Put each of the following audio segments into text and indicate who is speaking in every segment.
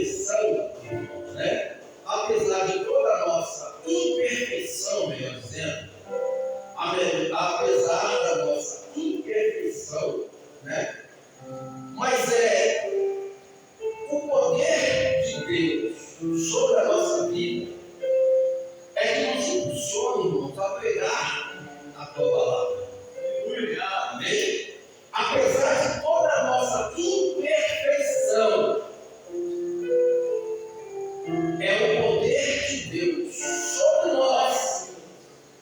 Speaker 1: perfeição, né? Apesar de toda a nossa imperfeição, melhor dizendo, apesar da nossa imperfeição, né? Mas o poder de Deus sobre a nossa vida é que nos impulsiona, irmãos, a pregar a tua palavra. Amém? Apesar de toda a nossa imperfeição, é o poder de Deus sobre nós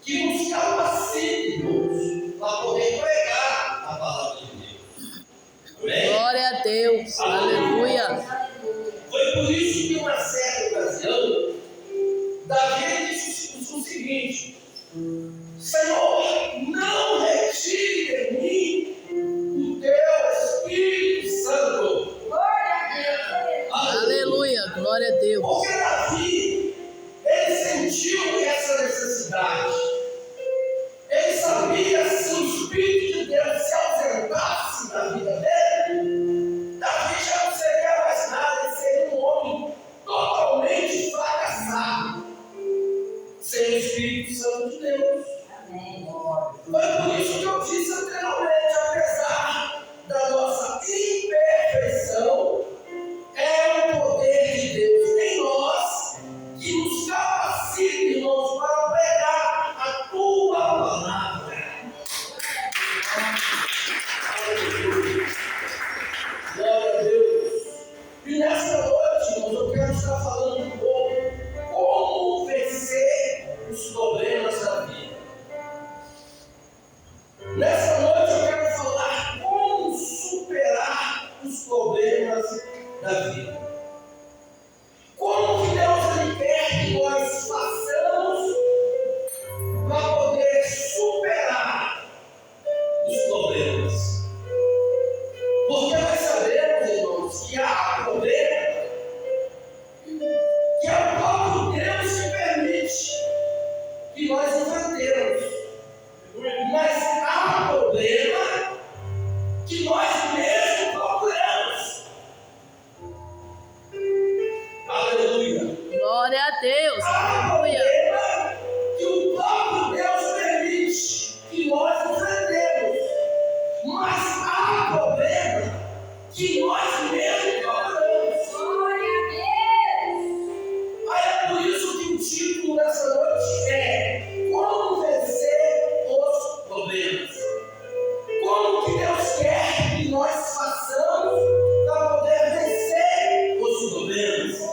Speaker 1: que nos capacita, irmãos, para poder pregar a palavra de Deus. Amém?
Speaker 2: Glória a Deus. Aleluia.
Speaker 1: Foi por isso que, em uma certa ocasião, Davi disse o seguinte: Senhor, não retire de mim o teu Espírito Santo.
Speaker 2: Aleluia. Glória a Deus.
Speaker 1: Porque Davi, ele sentiu essa necessidade. Ele sabia se o Espírito de Deus se ausentasse da vida dele, Davi já não seria mais nada, ele seria um homem totalmente fracassado, sem o Espírito Santo de Deus.
Speaker 3: Amém.
Speaker 1: Foi por isso que eu disse anteriormente, apesar da nossa imperfeição, é o poder de Deus em nós que nos capacita, irmãos, para pregar a tua palavra. Glória a Deus. E nessa noite, irmãos, eu quero estar falando um pouco como vencer os problemas da vida. Nessa noite eu quero falar como superar os problemas da vida. Como que Deus ele quer que nós façamos para poder superar os problemas. Porque nós sabemos, irmãos, que há problema que é o próprio Deus que permite que nós enfrentemos. Mas há problema que nós mesmos procuramos. Aleluia.
Speaker 2: Glória a Deus.
Speaker 1: Há
Speaker 2: Aleluia.
Speaker 1: problema que o próprio Deus permite que nós enfrentemos. Mas há problema que nós mesmos procuramos.
Speaker 3: Glória a Deus.
Speaker 1: Aí é por isso que o título dessa noite é Como Vencer os Problemas. Como que Deus quer que nós façamos para poder vencer os problemas?
Speaker 3: Oh,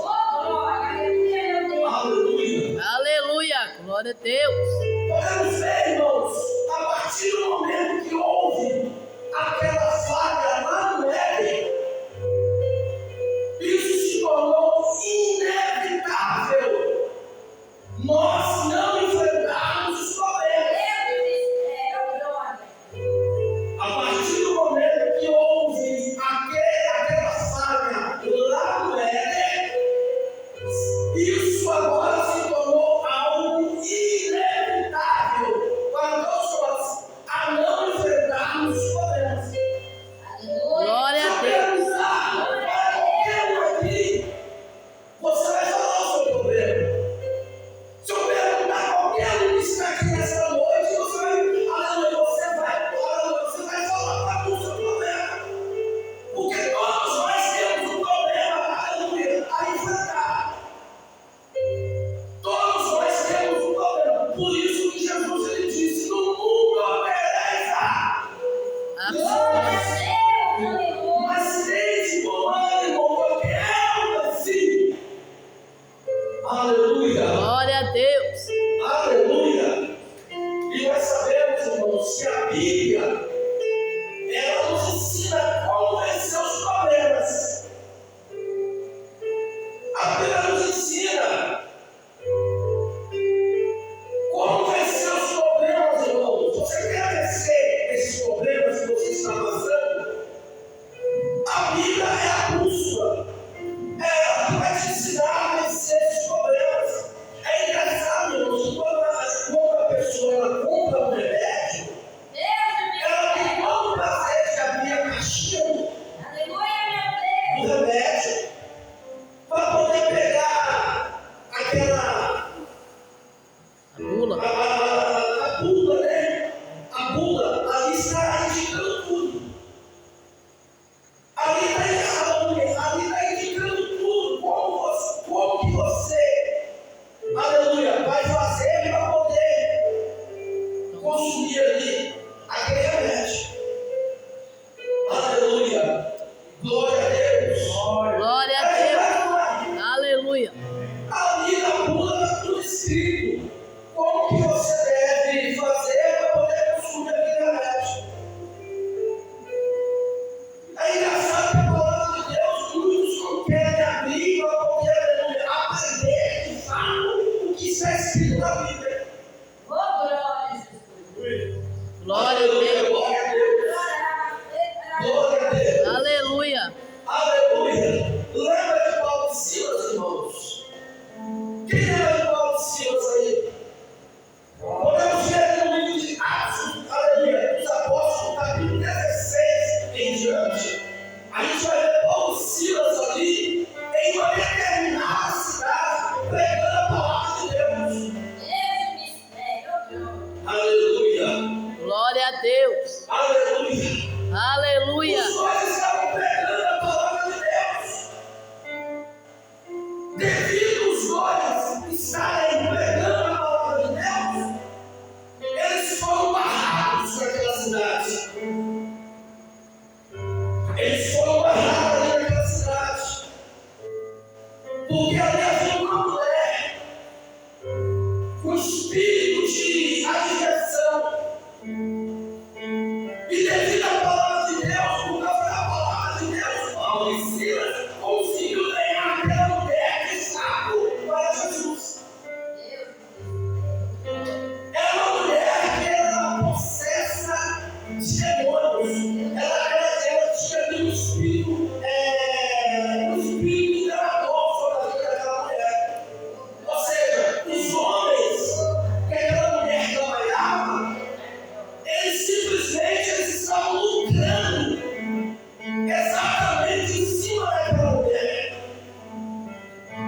Speaker 3: glória. Aleluia, meu Deus.
Speaker 1: Aleluia.
Speaker 2: Aleluia. Glória a Deus.
Speaker 1: Podemos ver, irmãos, a partir do momento que houve aquela falha lá no Éden, isso se tornou inevitável. Nós não enfrentarmos os problemas. A partir do momento que houve aquela falha lá no Éden, isso agora se tornou algo inevitável para nós a não escrito na Bíblia.
Speaker 3: Oh, glória a Jesus.
Speaker 2: Glória a Deus.
Speaker 1: Glória a Deus. Glória a Deus.
Speaker 2: Aleluia.
Speaker 1: Aleluia. Lembra de Paulo e Silas, irmãos? Quem lembra de Paulo e Silas aí? Podemos ver no livro de Atos, aleluia, dos Apóstolos, capítulo 16 em diante. A gente vai ver Paulo e Silas ali em uma determinada cidade, pregando a palavra de Deus.
Speaker 3: Esse mistério.
Speaker 1: Aleluia.
Speaker 2: Glória a Deus.
Speaker 1: Aleluia.
Speaker 2: Aleluia.
Speaker 1: Os dois estavam pregando a palavra de Deus. Devido os dois estarem pregando a palavra de Deus, eles foram barrados naquela cidade. Eles foram barrados naquela cidade. Porque ali havia uma mulher com espírito de adversão. E devido à palavra de Deus, por causa da palavra de Deus, Paulo e Silas conseguiu ganhar aquela mulher de saco para Jesus. Era uma mulher que era possessa de demônios. Ela tinha um espírito enganador sobre a vida daquela mulher. Ou seja, os homens que aquela mulher trabalhava, eles simplesmente estavam lucrando exatamente em cima daquela mulher.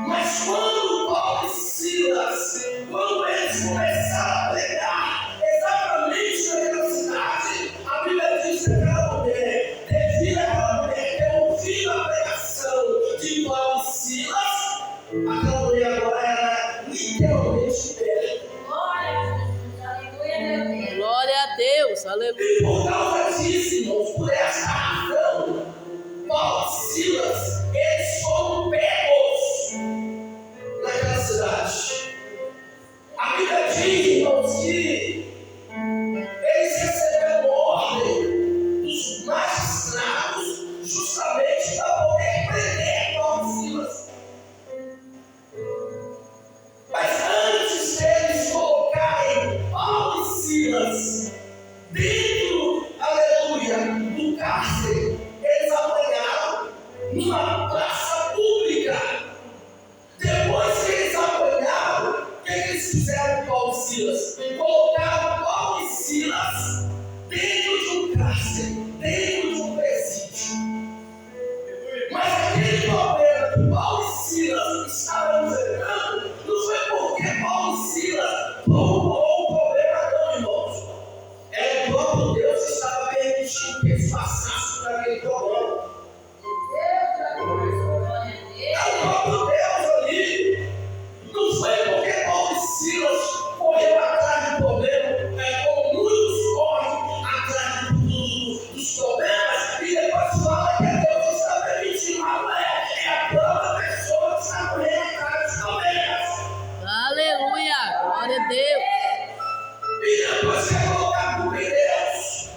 Speaker 1: Mas quando Paulo e Silas, quando eles começaram a pregar exatamente naquela cidade, a Bíblia diz que aquela mulher, devido àquela mulher ter ouvido a pregação de Paulo e Silas, aquela mulher agora era literalmente dele.
Speaker 3: Glória a Jesus. Aleluia, meu Deus.
Speaker 2: Glória a Deus. Aleluia.
Speaker 1: E por causa disso, irmãos, por essa razão, Paulo e Silas, eles foram pegos naquela cidade. A Bíblia diz, irmãos, que eles receberam ordem dos magistrados justamente para poder prender Paulo e Silas. Mas antes deles colocarem Paulo e Silas dentro, aleluia, do cárcere, eles apanharam numa praça pública. Depois que eles apanharam, o que eles fizeram com Paulo e Silas? Colocaram Paulo e Silas dentro de um cárcere, dentro de um presídio. Mas aquele problema que Paulo e Silas estavam enfrentando não foi porque Paulo e Silas provocou o problema, não, irmãos. É o próprio Deus que estava permitindo que eles passassem por aquele problema. É o próprio Deus ali. Não foi porque Paulo e Silas correram atrás do problema, como muitos correm atrás dos problemas e depois falam que Deus está permitindo. É a própria pessoa que está correndo atrás dos problemas.
Speaker 2: Aleluia. Glória a Deus.
Speaker 1: E depois quer colocar culpa em Deus.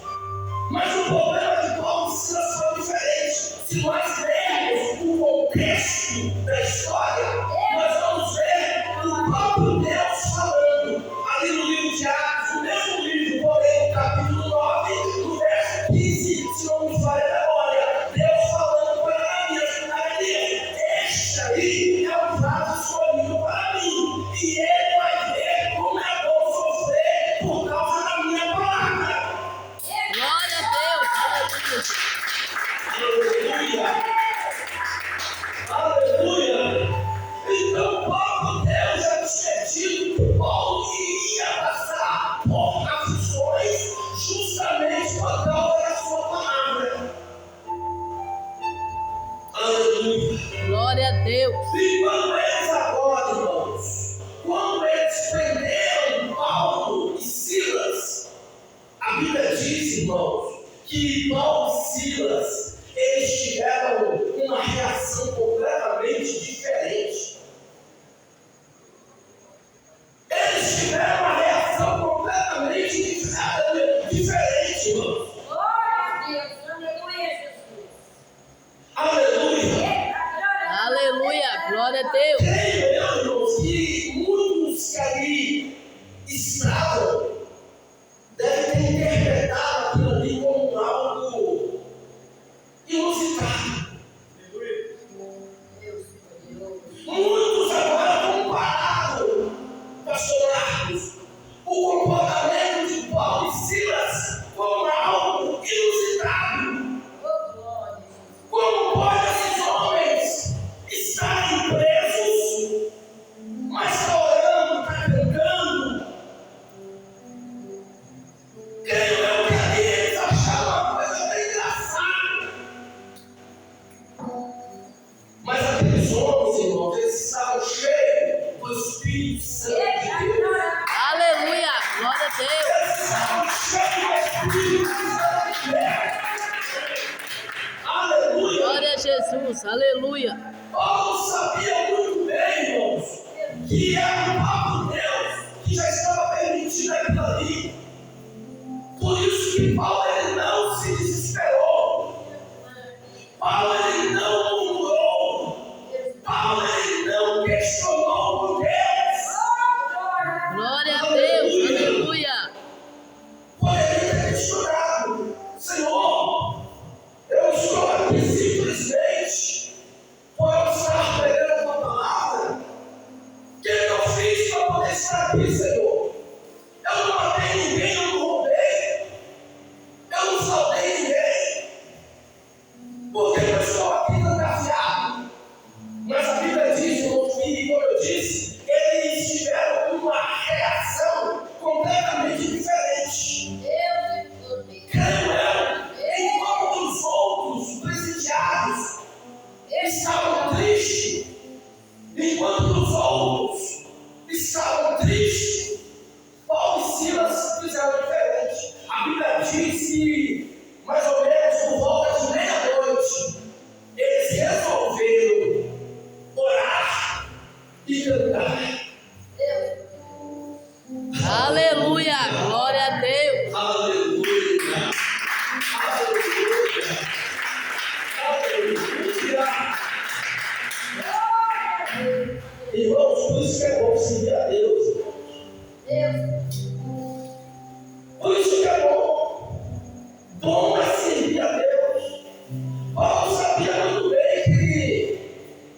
Speaker 1: Mas o problema de Paulo e Silas foi diferente. Se nós lermos o contexto da história, nós vamos ver o próprio Deus falando ali no livro de Atos, no mesmo livro, porém no capítulo 9, no verso 15, se não me falha a memória, Deus falando para Ananias, este aí é o vaso escolhido para mim, e ele vai ver como é bom sofrer por causa da minha palavra.
Speaker 2: Glória a Deus. Aleluia.
Speaker 1: Aleluia! Aleluia! Então, Paulo, Deus já tinha dito que Paulo iria passar por aflições justamente por causa da sua palavra. Aleluia!
Speaker 2: Glória a Deus.
Speaker 1: E quando eles agora, irmãos, quando eles prenderam Paulo e Silas, a Bíblia diz, irmãos, que Paulo e Silas, eles tiveram uma reação completamente diferente. Eles tiveram uma reação completamente diferente, irmãos.
Speaker 3: Glória a Deus. Aleluia, Jesus.
Speaker 1: Aleluia!
Speaker 2: Aleluia. Glória a Deus.
Speaker 1: Creio eu, irmãos, que muitos muitos que ali estavam devem ter interpretado aquilo ali como algo inusitado. Muitos agora compararam, pastor Marcos, o comportamento de Paulo e Silas como algo inusitado. Como pode esses homens estarem presos, mas está orando, está cantando? Creio eu que ali eles acharam uma coisa bem engraçada. Mas aqueles homens, irmãos, eles estavam cheios do Espírito Santo de Deus.
Speaker 2: Aleluia. Glória a Deus.
Speaker 1: Eles estavam cheios do Espírito Santo de Deus. Aleluia.
Speaker 2: Glória a Jesus. Aleluia.
Speaker 1: Paulo sabia muito bem, irmãos, que era o próprio Deus que já estava permitindo aquilo ali. Por isso que Paulo ele não se desesperou. Paulo ele não murmurou. Paulo ele não questionou por Deus.
Speaker 2: Glória a Deus. Aleluia.
Speaker 1: Poderia ter questionado: Senhor, eu estou aqui simplesmente por eu estar pregando a tua palavra. O que eu fiz para poder estar aqui, Senhor? Eu não matei ninguém, eu não roubei, eu não saudei ninguém. Por que eu estou aqui fantasiado? Mas a Bíblia diz, irmãos, que, como eu disse, eles tiveram uma reação completamente diferente. Creio eu, enquanto os outros presidiários estavam tristes, enquanto os outros estavam tristes, Paulo e Silas fizeram diferente. A Bíblia diz que, mais ou menos por volta de meia-noite, eles resolveram orar e cantar.
Speaker 2: Aleluia. Glória a Deus.
Speaker 1: Aleluia! Aleluia! Aleluia! Irmãos, por isso que é bom servir a Deus, irmãos. Por isso que é bom. Bom é servir a Deus. Paulo sabia muito bem que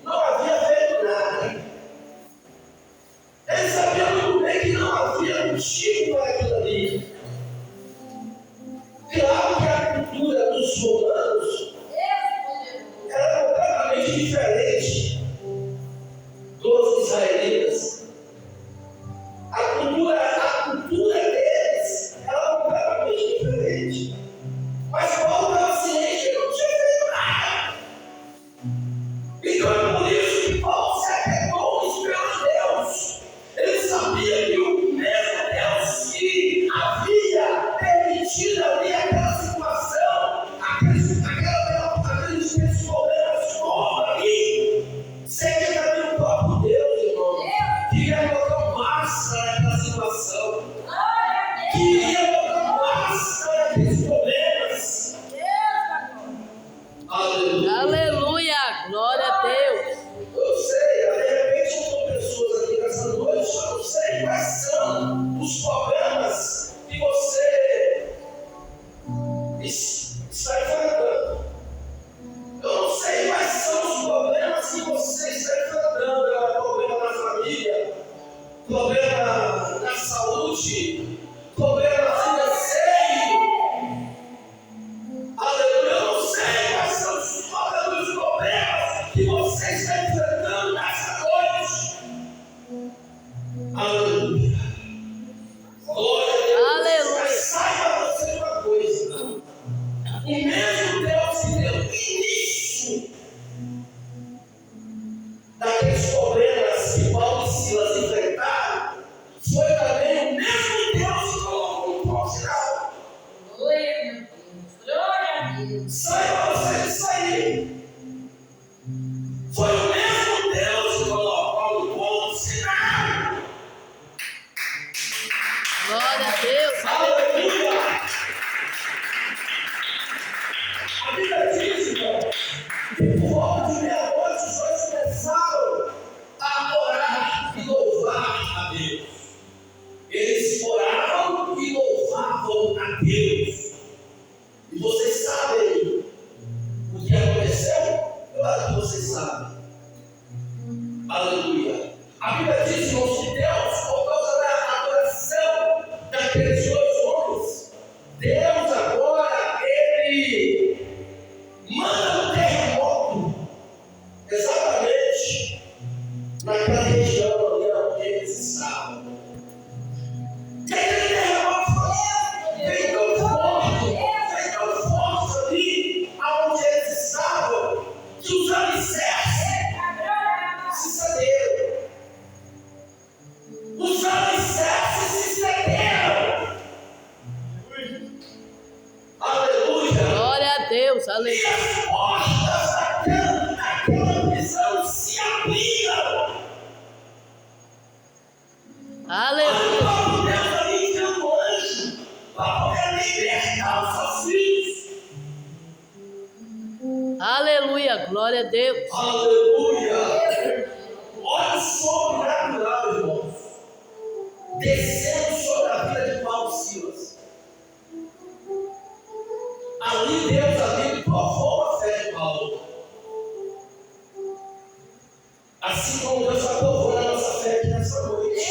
Speaker 1: não havia feito nada. Ele sabia muito bem que não havia motivo para aquilo ali. Claro que a cultura dos romanos era completamente diferente dos israelitas. A cultura deles era completamente diferente. Mas Paulo estava ciente que não tinha feito nada. Então é por isso que Paulo se aquietou e esperou em Deus. Ele sabia que o mesmo Deus que havia permitido ali aquela situação, aqueles problemas todos ali, seria também o próprio Deus, irmão, que ia botar massa naquela situação, que ia botar massa naqueles problemas. Aleluia.
Speaker 2: Aleluia. Glória a Deus.
Speaker 1: Eu sei, de repente eu estou pessoas aqui nessa noite, eu não sei quais são os problemas que você está enfrentando. Eu não sei quais são os problemas que você está enfrentando. É problema na família, problema na saúde, problema financeiro. Aleluia, eu não sei quais são os problemas que você está enfrentando nessa noite. Aleluia. Glória a Deus.
Speaker 2: Aleluia.
Speaker 1: Mas saiba você uma coisa: o mesmo Deus que deu início daqueles problemas que Paulo e Silas enfrentaram, foi também o mesmo Deus que colocou um ponto final. Saiba você disso aí. Foi o mesmo Deus que colocou um ponto final.
Speaker 2: Glória a Deus.
Speaker 1: Aleluia! A Bíblia diz, irmão, que por volta de meia-noite os dois começaram a Aleluia. A Bíblia diz, irmãos, que Deus, por causa da adoração daqueles dois homens, Deus agora, Ele manda um terremoto exatamente naquela região ali onde eles estavam. E aquele terremoto veio tão forte ali onde eles estavam, que os alicerces se cederam. Os alicerces se cederam. Aleluia.
Speaker 2: Glória a Deus.
Speaker 1: E
Speaker 2: Aleluia.
Speaker 1: as portas daquela prisão se abriram.
Speaker 2: Aleluia.
Speaker 1: O próprio Deus ali enviando um anjo para poder libertar os seus filhos.
Speaker 2: Aleluia. Glória a Deus.
Speaker 1: Aleluia. Olha o sobrenatural, irmãos, descendo sobre a vida de Paulo e Silas. Ali Deus provou a fé de Paulo. Assim como Deus está provando a nossa fé aqui nessa noite.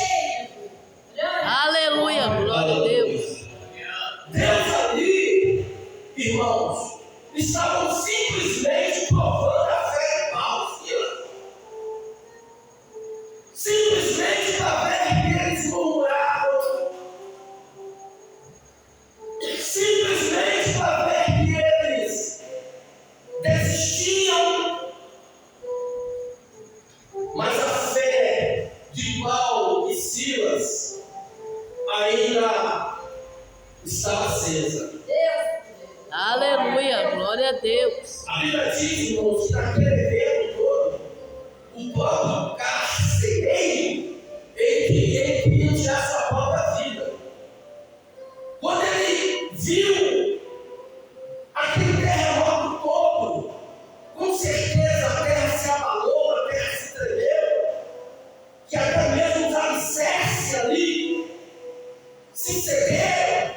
Speaker 2: Aleluia. Glória a Deus.
Speaker 1: Deus ali, irmãos, estavam simplesmente provando a fé de Paulo e Silas. Simplesmente para ver que eles murmuravam. Simplesmente para ver que eles desistiam. Mas a fé de Paulo e Silas ainda estava acesa.
Speaker 2: Aleluia. Glória a Deus.
Speaker 1: A Bíblia diz, irmãos, que naquele evento todo, o próprio carcereiro, ele queria tirar sua própria vida. Quando ele viu aquele terremoto todo, com certeza a terra se abalou, a terra se tremeu, que até mesmo os alicerces ali se cederam.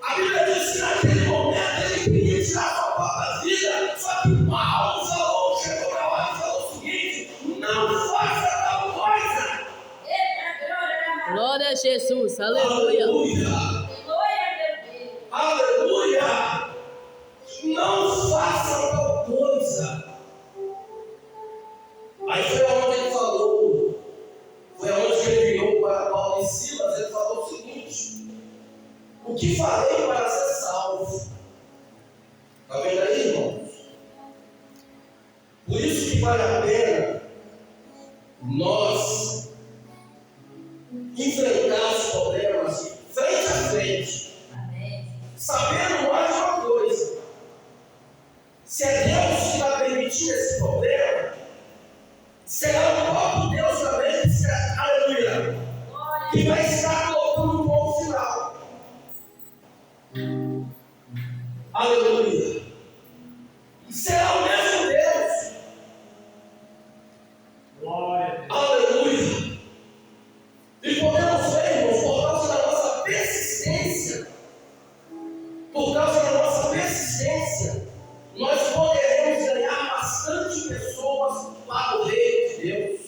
Speaker 1: A Bíblia diz que naquele momento ele queria tirar sua própria vida, só que Paulo chegou na hora e falou o seguinte: não faça tal coisa.
Speaker 2: Glória a Jesus. Aleluia.
Speaker 1: Aleluia! Não faça tal coisa. Aí foi aonde ele falou, foi aonde ele virou para Paulo e Silas, ele falou o seguinte: o que farei para ser salvo? Está vendo aí, irmãos? Por isso que vale a pena nós enfrentar os problemas frente a frente, sabendo mais uma coisa: se é Deus que está permitindo esse problema, será o próprio Deus também que será, aleluia, que vai estar colocando um bom final. Aleluia. Será o mesmo Deus. Aleluia. E podemos ver, irmãos, por causa da nossa persistência, nós poderemos ganhar bastante pessoas para o reino de Deus.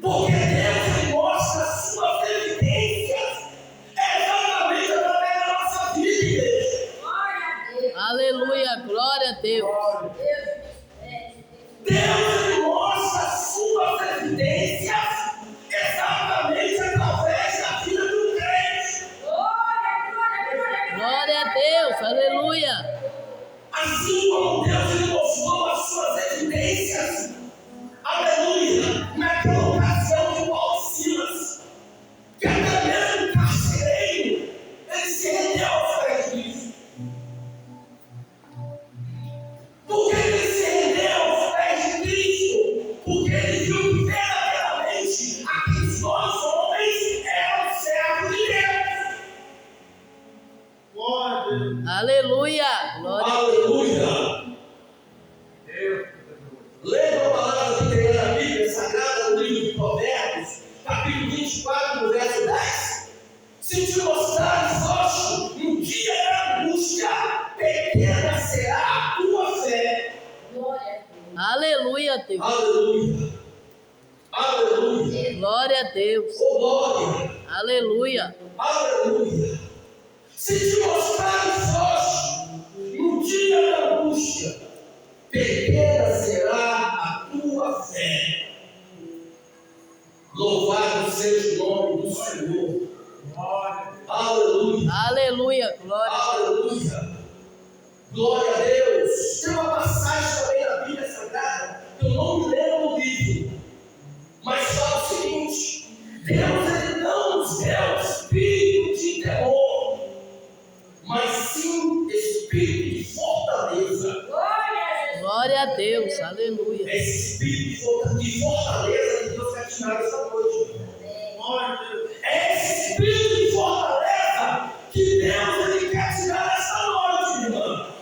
Speaker 1: Porque Deus ele mostra as suas evidências exatamente através da nossa vida, igreja.
Speaker 2: Aleluia. Glória a Deus.
Speaker 1: Deus ele mostra as suas evidências exatamente através da vida do crente.
Speaker 2: Glória a Deus. Aleluia.
Speaker 1: Assim como Deus ele mostrou as suas evidências, aleluia, naquela ocasião de Paulo e Silas, que até mesmo o carcereiro, ele se rendeu aos pés de Cristo. Por que ele se rendeu aos pés de Cristo? Porque ele viu que verdadeiramente aqueles dois homens eram servos de Deus.
Speaker 2: Aleluia. Glória a Deus.
Speaker 1: Aleluia. Lembra a Aleluia. Aleluia.
Speaker 2: Glória a Deus.
Speaker 1: Oh, glória.
Speaker 2: Aleluia.
Speaker 1: Aleluia. Se te mostrares hoje, no dia da angústia, pequena será a tua fé. Louvado seja o nome do Senhor. Aleluia.
Speaker 2: Aleluia. Glória.
Speaker 1: Aleluia. Glória a Deus. Tem uma passagem também na Bíblia Sagrada, que eu não me lembro do livro, mas fala o seguinte: Deus ele não nos deu espírito de terror, mas sim espírito de fortaleza.
Speaker 2: Glória a Deus. Aleluia.
Speaker 1: Esse espírito de fortaleza que Deus quer tirar essa noite. É esse espírito de fortaleza que Deus ele quer tirar essa noite, irmã.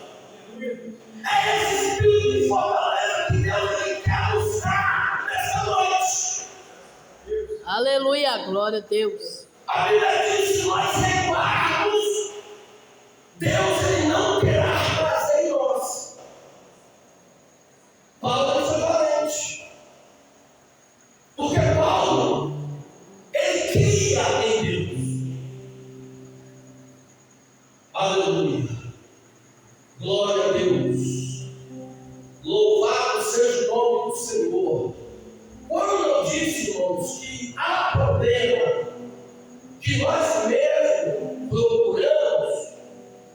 Speaker 1: É esse espírito de fortaleza que Deus ele quer usar nessa noite.
Speaker 2: Aleluia. Glória a Deus.
Speaker 1: A Bíblia diz que nós recuarmos, Deus ele não terá prazer em nós. Paulo ele foi valente, porque Paulo ele cria em Deus. Aleluia. Glória a Deus. Louvado seja o nome do Senhor. Quando eu disse, irmãos, que há problema que nós mesmos procuramos,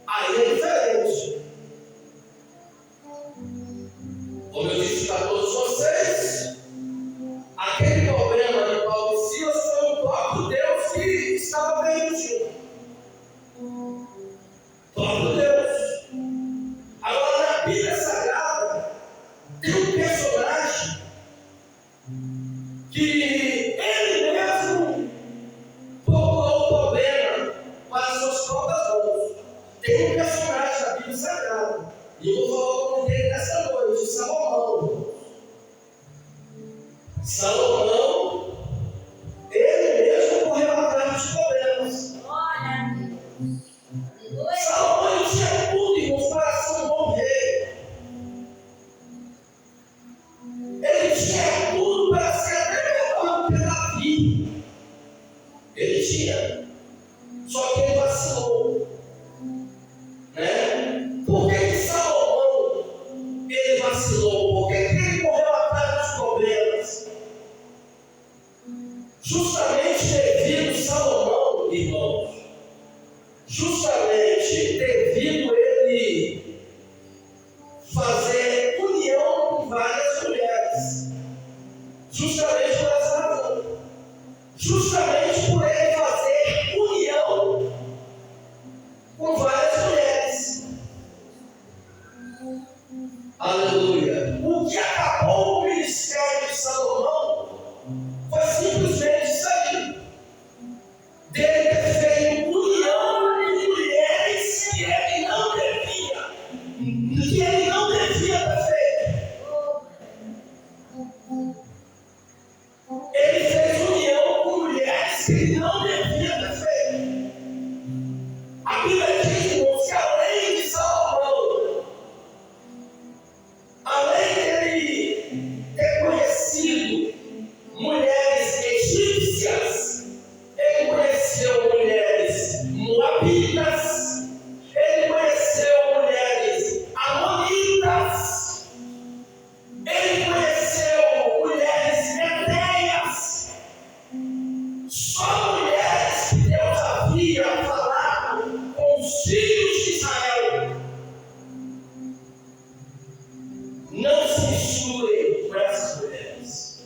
Speaker 1: aí é diferente. Como eu disse para todos vocês, aquele problema de Paulo e Silas foi o próprio Deus que estava permitindo. Próprio Deus. Agora, na Bíblia Sagrada, tem um personagem que ele mesmo procurou o problema para suas próprias mãos. Tem um personagem da Bíblia Sagrada, e eu vou falar o nome dele nessa noite: Salomão. Salomão, ele mesmo correu atrás dos problemas. Salomão ele tinha tudo, irmãos, para ser um bom rei. Ele tinha tudo para ser até melhor do que Davi. Ele tinha. Só que ele vacilou. Né? Por que Salomão ele vacilou? Por que ele correu atrás dos problemas? Justamente devido Salomão, irmãos, justamente devido ele fazer união com várias mulheres, justamente por essa razão, justamente por ele fazer união com várias mulheres. Aleluia. O que acabou o ministério de Salomão foi simplesmente isso aí, dele ter feito união com mulheres que ele não devia ter feito. Ele fez união com mulheres que ele não devia ter feito. A Bíblia diz, irmãos, que além de Salomão, além dele ter conhecido mulheres egípcias, ele conheceu mulheres moabitas, ele conheceu mulheres amonitas, ele conheceu mulheres metéias, só mulheres que Deus havia falado com os filhos de Israel. Não se misturem com essas mulheres.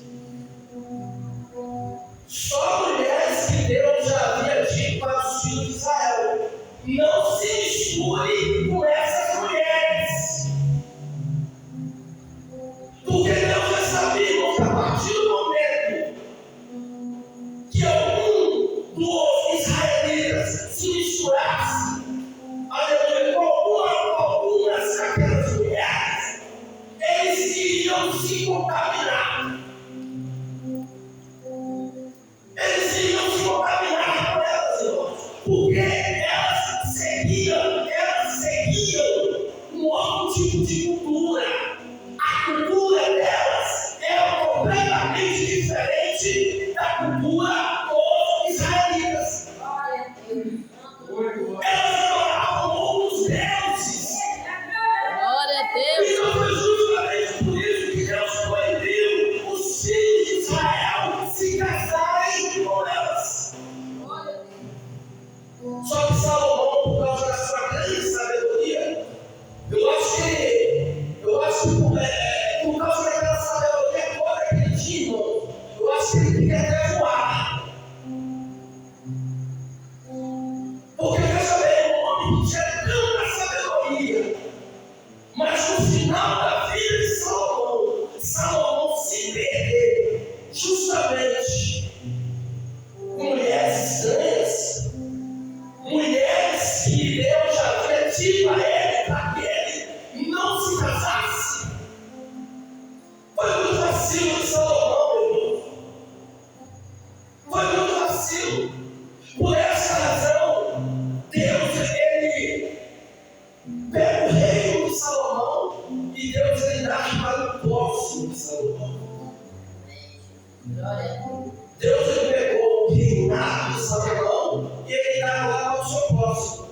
Speaker 1: diferente da cultura dos israelitas.
Speaker 3: Glória a Deus.
Speaker 1: Elas adoravam outros deuses.
Speaker 2: Glória a Deus.
Speaker 1: Então foi justamente por isso que Deus proibiu os filhos de Israel se casarem com elas. Só que Salomão, por causa da sua grande sabedoria, eu acho que por causa daquela sabedoria toda que ele tinha, eu acho que ele queria até voar. Porque veja bem, um homem que tinha tanta sabedoria, mas no final da vida de Salomão se perdeu justamente com mulheres estranhas, mulheres que Deus já havia dito a ele para que ele não se casasse. Foi muito vacilo de Salomão, meu irmão. Foi muito vacilo. Por essa razão, Deus, ele pega o reino de Salomão e Deus ele dá para o próximo de Salomão. Deus ele pegou o reinado de Salomão e ele dá lá para o seu próximo.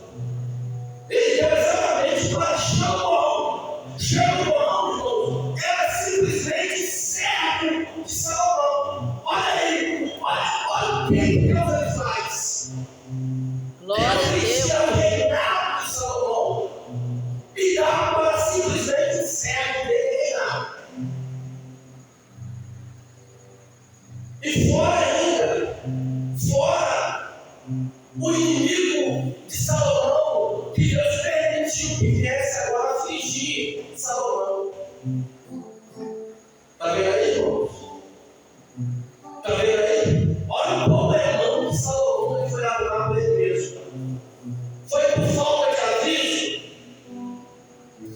Speaker 1: Ele deu exatamente para Jeroboão. Jeroboão, irmão, era simplesmente servo de Salomão. Olha aí, olha o que Deus ele faz.
Speaker 2: Glória a
Speaker 1: Deus
Speaker 2: Deus.
Speaker 1: tira o reinado de Salomão e dá para simplesmente o servo dele reinar. E fora o inimigo de Salomão, que Deus permitiu que viesse agora afligir Salomão. Está vendo aí, irmãos? Está vendo aí? Olha o problemão que Salomão foi adorar por ele mesmo. Foi por falta de aviso?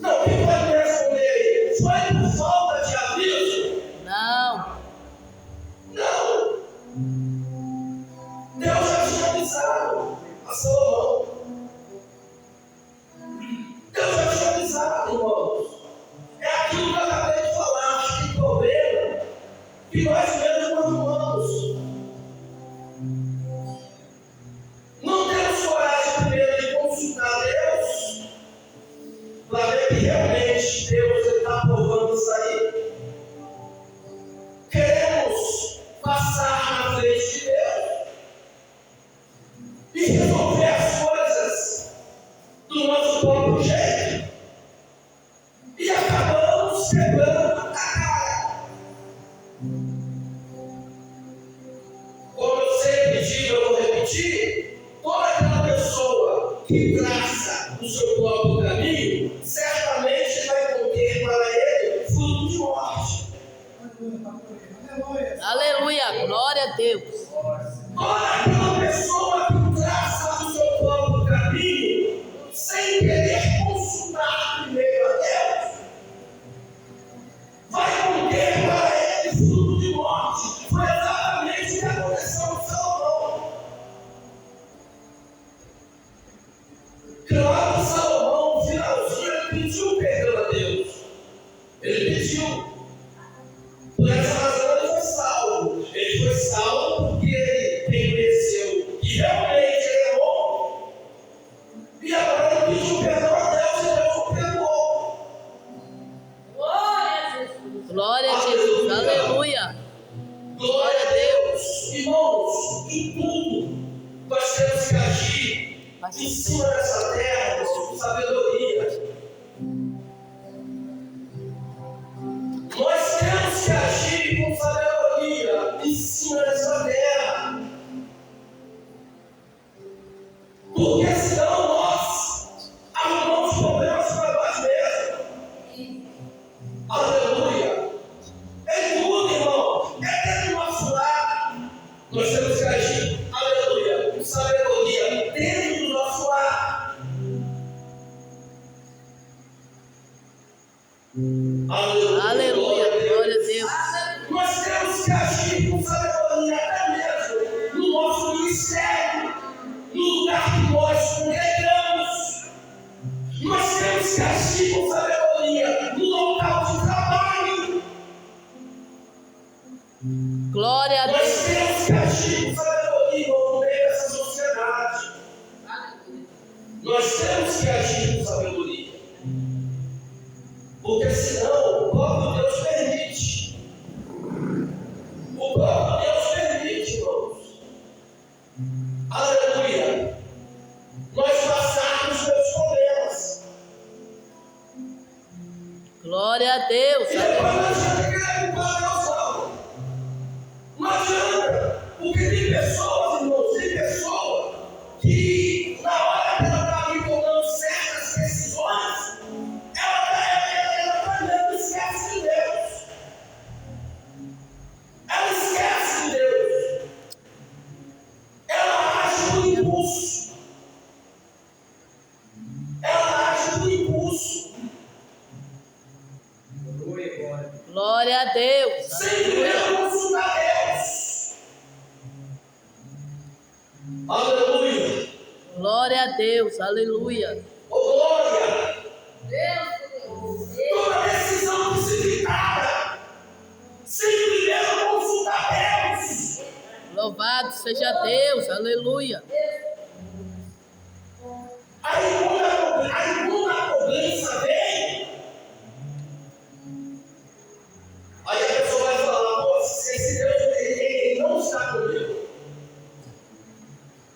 Speaker 1: Não, quem pode me responder aí? Foi por falta de aviso?
Speaker 2: Não.
Speaker 1: Não. Deus já tinha avisado a Salomão. Deus já tinha avisado, irmãos. É aquilo que eu acabei de falar. Acho que tem problema que nós mesmos arrumamos. Não temos coragem primeiro de consultar Deus para ver que realmente Deus está aprovando isso aí. Queremos passar na frente de Deus e resolver as coisas do nosso próprio jeito e acabamos quebrando a cara. Como eu sempre digo, eu vou repetir: toda aquela pessoa que traça o seu próprio caminho, certamente vai conter para ele fruto de morte.
Speaker 2: Aleluia. Glória a Deus.
Speaker 1: Toda aquela pessoa que traça o seu próprio caminho, sem querer consultar primeiro a Deus, vai conter para ele fruto de morte. Foi exatamente o que aconteceu com Salomão. Claro que Salomão, no finalzinho, ele pediu perdão a Deus. Ele pediu. Por essa razão ele foi salvo. Ele foi salvo porque ele reconheceu que realmente ele errou. E agora ele pediu perdão a Deus e Deus o perdoou.
Speaker 3: Glória a Jesus.
Speaker 2: Glória a Jesus. Aleluia.
Speaker 1: Glória a Deus. Irmãos, em tudo nós temos que agir em cima dessa terra, com sabedoria. Nós temos que agir com sabedoria em cima dessa terra. Porque senão nós arrumamos problemas para nós mesmos. Aleluia. É tudo, irmão. É dentro do nosso lar. Nós temos que agir, aleluia, com sabedoria dentro do nosso lar.
Speaker 2: Glória a
Speaker 1: Nós
Speaker 2: Deus.
Speaker 1: temos que agir com sabedoria no meio dessa sociedade. Nós temos que agir com sabedoria. Porque senão o próprio Deus permite. O próprio Deus permite, irmãos. Aleluia. Nós passarmos pelos problemas.
Speaker 2: Glória a Deus.
Speaker 1: E depois não adianta querer culpar Deus, não. Não adianta. Porque tem pessoas, irmãos, tem pessoa que na hora que ela está ali tomando certas decisões, ela mesmo esquece de Deus. Ela esquece de Deus. Ela age por impulso. Ela age por impulso.
Speaker 2: Glória a Deus.
Speaker 1: Sem primeiro consultar Deus. Aleluia.
Speaker 2: Glória a Deus. Aleluia.
Speaker 1: Ô glória.
Speaker 3: Deus,
Speaker 1: Toda decisão precipitada. Sem primeiro consultar Deus.
Speaker 2: Louvado seja Deus. Aleluia.
Speaker 1: Aí quando a cobrança vem, aí a pessoa vai falar, pô, esse Deus ele não está comigo.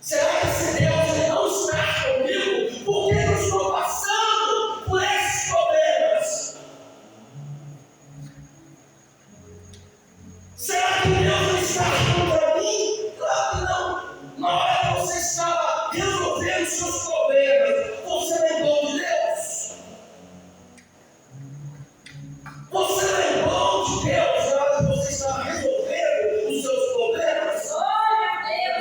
Speaker 1: Será que esse Deus ele não está comigo? Por que eu estou passando por esses problemas? Será que Deus não está contra mim? Claro que não. Na hora que você estava resolvendo seus problemas, você lembrou de Deus? Você lembrou de Deus na hora que você estava resolvendo os seus problemas?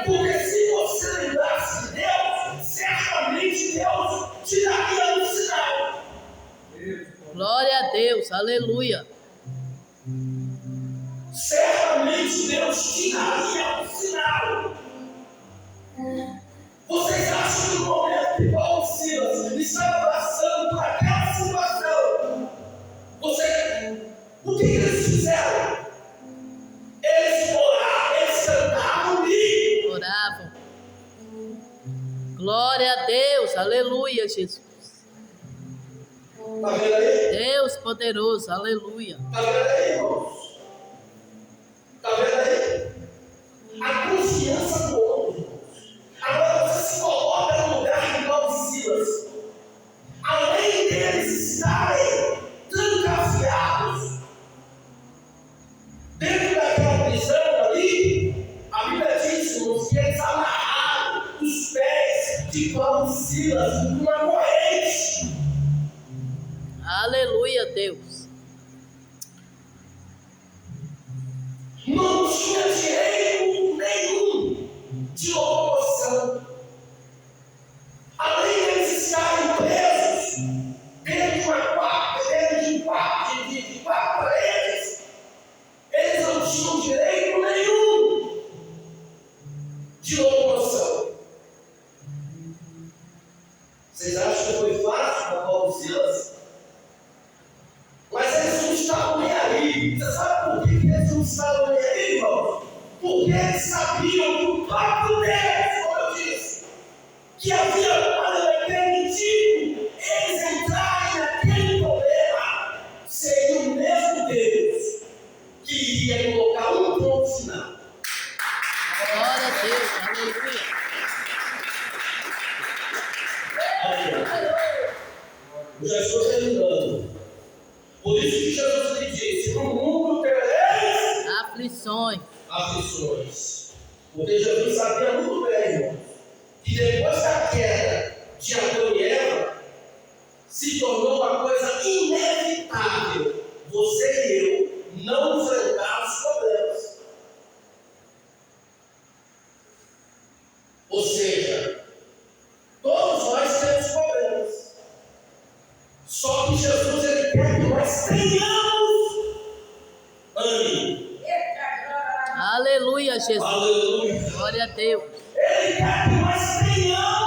Speaker 1: Porque se você lembrasse de Deus, certamente Deus te daria um sinal.
Speaker 2: Glória a Deus. Aleluia.
Speaker 1: Certamente Deus te daria um sinal. Vocês acham que no momento que Paulo e Silas estavam passando por aquela situação, o que eles fizeram? Eles oraram, eles cantavam e
Speaker 2: Oravam. Glória a Deus. Aleluia, Jesus.
Speaker 1: tá vendo aí?
Speaker 2: Deus poderoso. Aleluia.
Speaker 1: Tá vendo aí, irmãos? Tá vendo aí? A confiança do homem, irmãos. Agora você se coloca no lugar de Paulo e Silas. Além deles estarem trancafiados dentro daquela prisão ali, a Bíblia diz, irmãos, que eles amarraram os pés de Paulo e Silas numa corrente.
Speaker 2: Aleluia, Deus.
Speaker 1: Não tinha direito nenhum de locomoção. Além deles estarem presos dentro de quatro paredes, eles não tinham direito nenhum de locomoção. Vocês acham que foi fácil para Paulo e Silas? Mas eles não estavam nem aí. Você sabe por que eles não estavam nem aí, irmão? Porque eles sabiam que o próprio Deus, como eu disse, que havia permitido eles entrarem naquele problema, seria o mesmo Deus que iria colocar um ponto final.
Speaker 2: Glória a Deus. Aleluia.
Speaker 1: Eu já estou terminando. Por isso que Jesus lhe disse: no mundo tereis
Speaker 2: Aflições.
Speaker 1: aflições. Porque Jesus sabia muito bem, irmão, que depois da queda de Adão e Eva, se tornou uma coisa inevitável você e eu não enfrentar os problemas. Ou seja, todos nós temos problemas. Só que Jesus ele quer que nós tenhamos ânimo.
Speaker 2: Aleluia, Jesus.
Speaker 1: Aleluia.
Speaker 2: Glória a Deus.
Speaker 1: Ele quer que nós tenhamos